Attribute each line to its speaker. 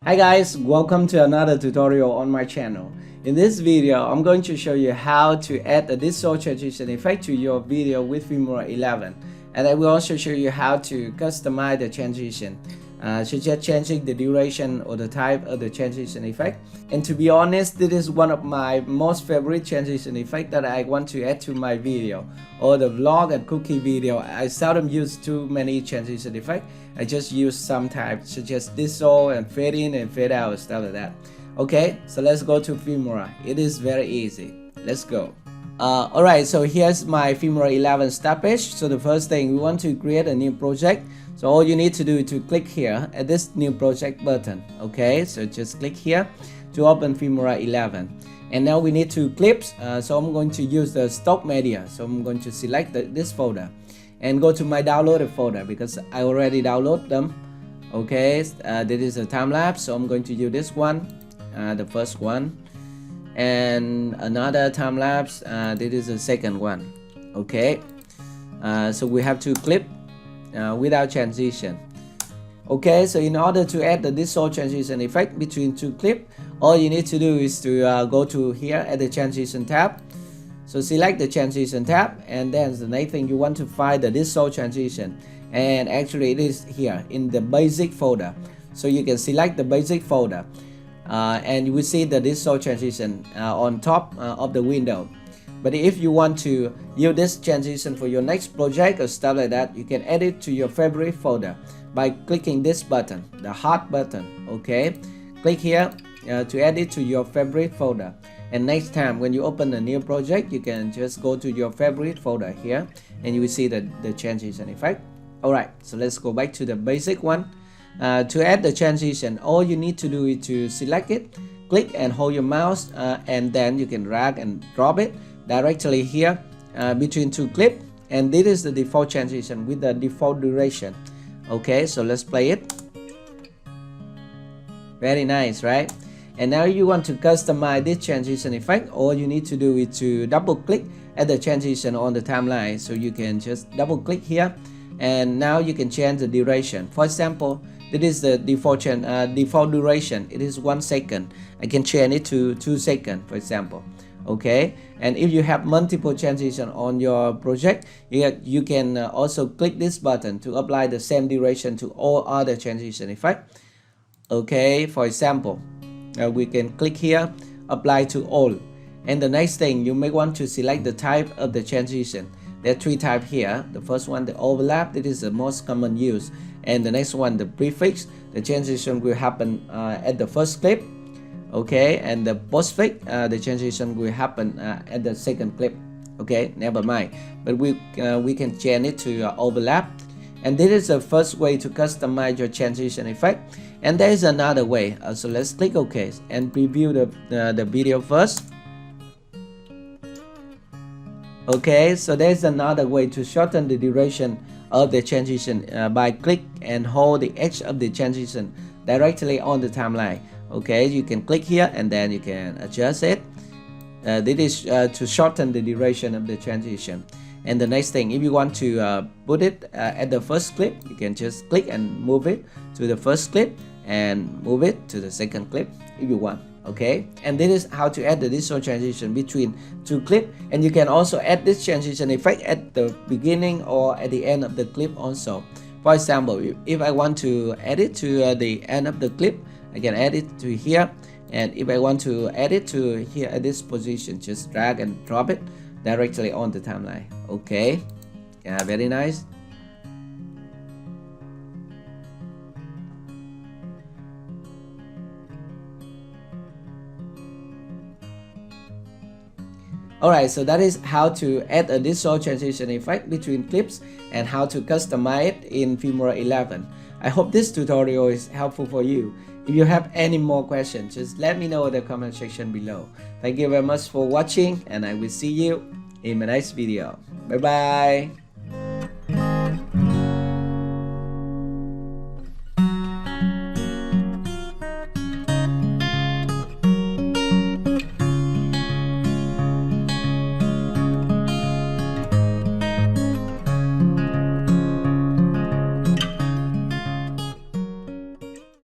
Speaker 1: Hi guys, welcome to another tutorial on my channel. In this video, I'm going to show you how to add a dissolve transition effect to your video with Filmora 11. And I will also show you how to customize the transition, such as changing the duration or the type of the transition effect. And to be honest, this is one of my most favorite transition effect that I want to add to my video or the vlog and cookie video. I seldom use too many transition effects. I just use some types such as dissolve and fade in and fade out, stuff like that. Okay, so let's go to Filmora. It is very easy. Let's go. Alright, so here's my Filmora 11 start page. So the first thing, we want to create a new project. So all you need to do is to click here at this new project button. Okay, so just click here to open Filmora 11. And now we need two clips. So I'm going to use the stock media. So I'm going to select this folder and go to my downloaded folder because I already downloaded them. Okay, this is a time lapse, so I'm going to use this one, the first one, and another time lapse. This is the second one. Okay, so we have two clips without transition. Okay, so in order to add the dissolve transition effect between two clips, all you need to do is to go to here at the transition tab. So select the transition tab, and then the next thing you want to find the dissolve transition, and actually it is here in the basic folder. So you can select the basic folder, and you will see the dissolve transition on top of the window. But if you want to use this transition for your next project or stuff like that, you can add it to your favorite folder by clicking this button, the heart button. Okay, click here to add it to your favorite folder. And next time when you open a new project, you can just go to your favorite folder here and you will see the transition effect. Alright, so let's go back to the basic one. To add the transition, all you need to do is to select it, click and hold your mouse, and then you can drag and drop it directly here between two clips. And this is the default transition with the default duration. Okay, so let's play it. Very nice, right? And now you want to customize this transition effect. All you need to do is to double click at the transition on the timeline. So you can just double click here, and now you can change the duration. For example, this is the default duration. It is 1 second. I can change it to 2 seconds, for example. Okay, and if you have multiple transition on your project, you can also click this button to apply the same duration to all other transition effect. Okay, for example, we can click here, apply to all. And the next thing, you may want to select the type of the transition. There are three types here. The first one, the overlap, that is the most common use. And the next one, the prefix, the transition will happen at the first clip. Okay, and the postfix, the transition will happen at the second clip. Okay, never mind. But we can change it to overlap. And this is the first way to customize your transition effect. And there is another way. So let's click OK and preview the video first. Okay, so there's another way to shorten the duration of the transition by click and hold the edge of the transition directly on the timeline. Okay, you can click here and then you can adjust it. This is to shorten the duration of the transition. And the next thing, if you want to put it at the first clip, you can just click and move it to the first clip and move it to the second clip if you want. Okay, and this is how to add the dissolve transition between two clips. And you can also add this transition effect at the beginning or at the end of the clip also. For example, if I want to add it to the end of the clip, I can add it to here. And if I want to add it to here at this position, just drag and drop it directly on the timeline. Okay, yeah, very nice. Alright, so that is how to add a dissolve transition effect between clips and how to customize it in Filmora 11. I hope this tutorial is helpful for you. If you have any more questions, just let me know in the comment section below. Thank you very much for watching, and I will see you in my next video. Bye bye.